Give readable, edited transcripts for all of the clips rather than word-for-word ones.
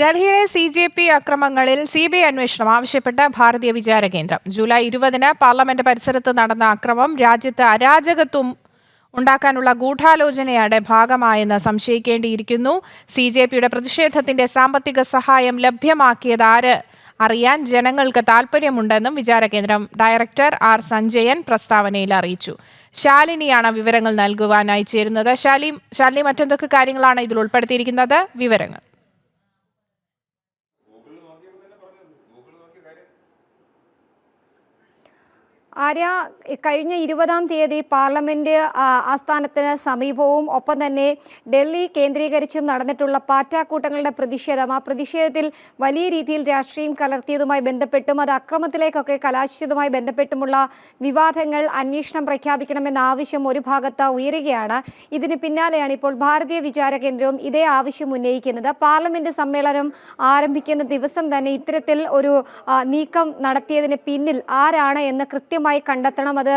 ഡൽഹിയിലെ CJP അക്രമങ്ങളിൽ CBI അന്വേഷണം ആവശ്യപ്പെട്ട ഭാരതീയ വിചാര കേന്ദ്രം. ജൂലൈ 20-ന് പാർലമെന്റ് പരിസരത്ത് നടന്ന അക്രമം രാജ്യത്ത് അരാജകത്വം ഉണ്ടാക്കാനുള്ള ഗൂഢാലോചനയുടെ ഭാഗമായെന്ന് സംശയിക്കേണ്ടിയിരിക്കുന്നു. CJPയുടെ പ്രതിഷേധത്തിന്റെ സാമ്പത്തിക സഹായം ലഭ്യമാക്കിയത് ആര് അറിയാൻ ജനങ്ങൾക്ക് താൽപര്യമുണ്ടെന്നും വിചാരകേന്ദ്രം ഡയറക്ടർ R. സഞ്ജയൻ പ്രസ്താവനയിൽ അറിയിച്ചു. ശാലിനിയാണ് വിവരങ്ങൾ നൽകുവാനായി ചേരുന്നത്. ശാലിനി, മറ്റെന്തൊക്കെ കാര്യങ്ങളാണ് ഇതിൽ ഉൾപ്പെടുത്തിയിരിക്കുന്നത്? വിവരങ്ങൾ. ആര്യ, കഴിഞ്ഞ 20-ാം തീയതി പാർലമെന്റ് ആസ്ഥാനത്തിന് സമീപവും ഒപ്പം തന്നെ ഡൽഹി കേന്ദ്രീകരിച്ചും നടന്നിട്ടുള്ള പാറ്റാക്കൂട്ടങ്ങളുടെ പ്രതിഷേധം, ആ പ്രതിഷേധത്തിൽ വലിയ രീതിയിൽ രാഷ്ട്രീയം കലർത്തിയതുമായി ബന്ധപ്പെട്ടും അത് അക്രമത്തിലേക്കൊക്കെ കലാശിച്ചതുമായി ബന്ധപ്പെട്ടുമുള്ള വിവാദങ്ങൾ അന്വേഷണം പ്രഖ്യാപിക്കണമെന്ന ആവശ്യം ഒരു ഭാഗത്ത് ഉയരുകയാണ്. ഇതിന് പിന്നാലെയാണ് ഇപ്പോൾ ഭാരതീയ വിചാര കേന്ദ്രവും ഇതേ ആവശ്യം ഉന്നയിക്കുന്നത്. പാർലമെന്റ് സമ്മേളനം ആരംഭിക്കുന്ന ദിവസം തന്നെ ഇത്തരത്തിൽ ഒരു നീക്കം നടത്തിയതിന് പിന്നിൽ ആരാണ് എന്ന് കൃത്യമായി കണ്ടെത്തണം. അത്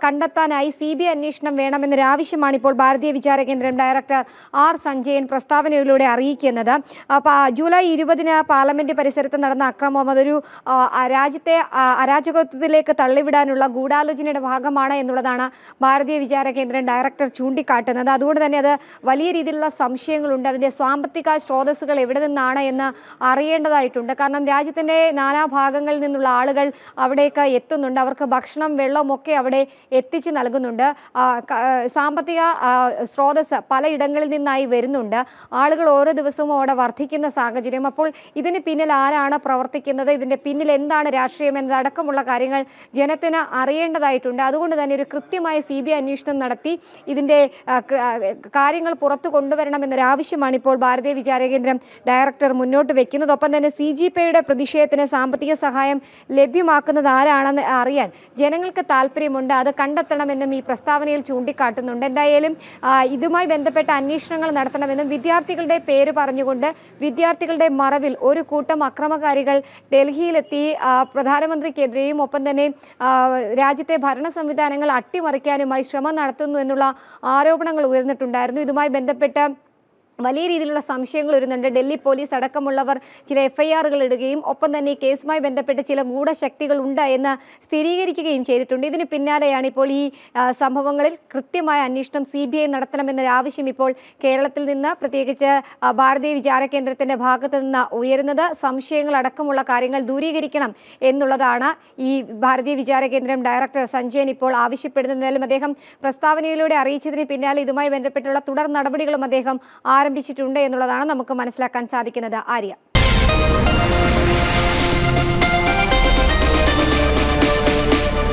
കണ്ടെത്താനായി CBI അന്വേഷണം വേണമെന്നൊരു ആവശ്യമാണ് ഇപ്പോൾ ഭാരതീയ വിചാര കേന്ദ്രം ഡയറക്ടർ R. സഞ്ജയൻ പ്രസ്താവനയിലൂടെ അറിയിക്കുന്നത്. ജൂലൈ 20-ന് പാർലമെന്റ് പരിസരത്ത് നടന്ന അക്രമം അതൊരു രാജ്യത്തെ അരാജകത്വത്തിലേക്ക് തള്ളിവിടാനുള്ള ഗൂഢാലോചനയുടെ ഭാഗമാണ് എന്നുള്ളതാണ് ഭാരതീയ വിചാര കേന്ദ്രം ഡയറക്ടർ ചൂണ്ടിക്കാട്ടുന്നത്. അതുകൊണ്ട് തന്നെ അത് വലിയ രീതിയിലുള്ള സംശയങ്ങളുണ്ട്. അതിൻ്റെ സാമ്പത്തിക സ്രോതസ്സുകൾ എവിടെ നിന്നാണ് എന്ന് അറിയേണ്ടതായിട്ടുണ്ട്. കാരണം രാജ്യത്തിൻ്റെ നാനാഭാഗങ്ങളിൽ നിന്നുള്ള ആളുകൾ അവിടേക്ക് എത്തുന്നുണ്ട്. അവർക്ക് ഭക്ഷണം, വെള്ളമൊക്കെ അവിടെ എത്തിച്ചു നൽകുന്നുണ്ട്. സാമ്പത്തിക സ്രോതസ് പലയിടങ്ങളിൽ നിന്നായി വരുന്നുണ്ട്. ആളുകൾ ഓരോ ദിവസവും അവിടെ വർദ്ധിക്കുന്ന സാഹചര്യം. അപ്പോൾ ഇതിന് പിന്നിൽ ആരാണ് പ്രവർത്തിക്കുന്നത്, ഇതിൻ്റെ പിന്നിൽ എന്താണ് രാഷ്ട്രീയം എന്നതടക്കമുള്ള കാര്യങ്ങൾ ജനത്തിന് അറിയേണ്ടതായിട്ടുണ്ട്. അതുകൊണ്ട് തന്നെ ഒരു കൃത്യമായ CBI അന്വേഷണം നടത്തി ഇതിൻ്റെ കാര്യങ്ങൾ പുറത്തു കൊണ്ടുവരണമെന്നൊരാവശ്യമാണ് ഇപ്പോൾ ഭാരതീയ വിചാര കേന്ദ്രം ഡയറക്ടർ മുന്നോട്ട് വെക്കുന്നത്. ഒപ്പം തന്നെ CJPയുടെ പ്രതിഷേധത്തിന് സാമ്പത്തിക സഹായം ലഭ്യമാക്കുന്നത് ആരാണെന്ന് അറിയാൻ ജനങ്ങൾക്ക് താല്പര്യമുണ്ട്. അത് കണ്ടെത്തണമെന്നും ഈ പ്രസ്താവനയിൽ ചൂണ്ടിക്കാട്ടുന്നുണ്ട്. എന്തായാലും ഇതുമായി ബന്ധപ്പെട്ട അന്വേഷണങ്ങൾ നടത്തണമെന്നും വിദ്യാർത്ഥികളുടെ പേര് പറഞ്ഞുകൊണ്ട് വിദ്യാർത്ഥികളുടെ മറവിൽ ഒരു കൂട്ടം അക്രമകാരികൾ ഡൽഹിയിലെത്തി പ്രധാനമന്ത്രിക്കെതിരെയും ഒപ്പം തന്നെ രാജ്യത്തെ ഭരണ സംവിധാനങ്ങൾ അട്ടിമറിക്കാനുമായി ശ്രമം നടത്തുന്നു എന്നുള്ള ആരോപണങ്ങൾ ഉയർന്നിട്ടുണ്ടായിരുന്നു. ഇതുമായി ബന്ധപ്പെട്ട് വലിയ രീതിയിലുള്ള സംശയങ്ങൾ വരുന്നുണ്ട്. ഡൽഹി പോലീസ് അടക്കമുള്ളവർ ചില FIRകൾ ഇടുകയും ഒപ്പം തന്നെ ഈ കേസുമായി ബന്ധപ്പെട്ട് ചില ഗൂഢശക്തികൾ ഉണ്ട് എന്ന് സ്ഥിരീകരിക്കുകയും ചെയ്തിട്ടുണ്ട്. ഇതിന് പിന്നാലെയാണ് ഇപ്പോൾ ഈ സംഭവങ്ങളിൽ കൃത്യമായ അന്വേഷണം CBI നടത്തണമെന്നൊരു ആവശ്യം ഇപ്പോൾ കേരളത്തിൽ നിന്ന്, പ്രത്യേകിച്ച് ഭാരതീയ വിചാര കേന്ദ്രത്തിൻ്റെ ഭാഗത്തു നിന്ന് ഉയരുന്നത്. സംശയങ്ങൾ അടക്കമുള്ള കാര്യങ്ങൾ ദൂരീകരിക്കണം എന്നുള്ളതാണ് ഈ ഭാരതീയ വിചാര കേന്ദ്രം ഡയറക്ടർ സഞ്ജയൻ ഇപ്പോൾ ആവശ്യപ്പെടുന്നതിലും അദ്ദേഹം പ്രസ്താവനയിലൂടെ അറിയിച്ചതിന് പിന്നാലെ ഇതുമായി ബന്ധപ്പെട്ടുള്ള തുടർ നടപടികളും അദ്ദേഹം ആരംഭിച്ചിട്ടുണ്ട് എന്നുള്ളതാണ് നമുക്ക് മനസ്സിലാക്കാൻ സാധിക്കുന്നത്. ആര്യ.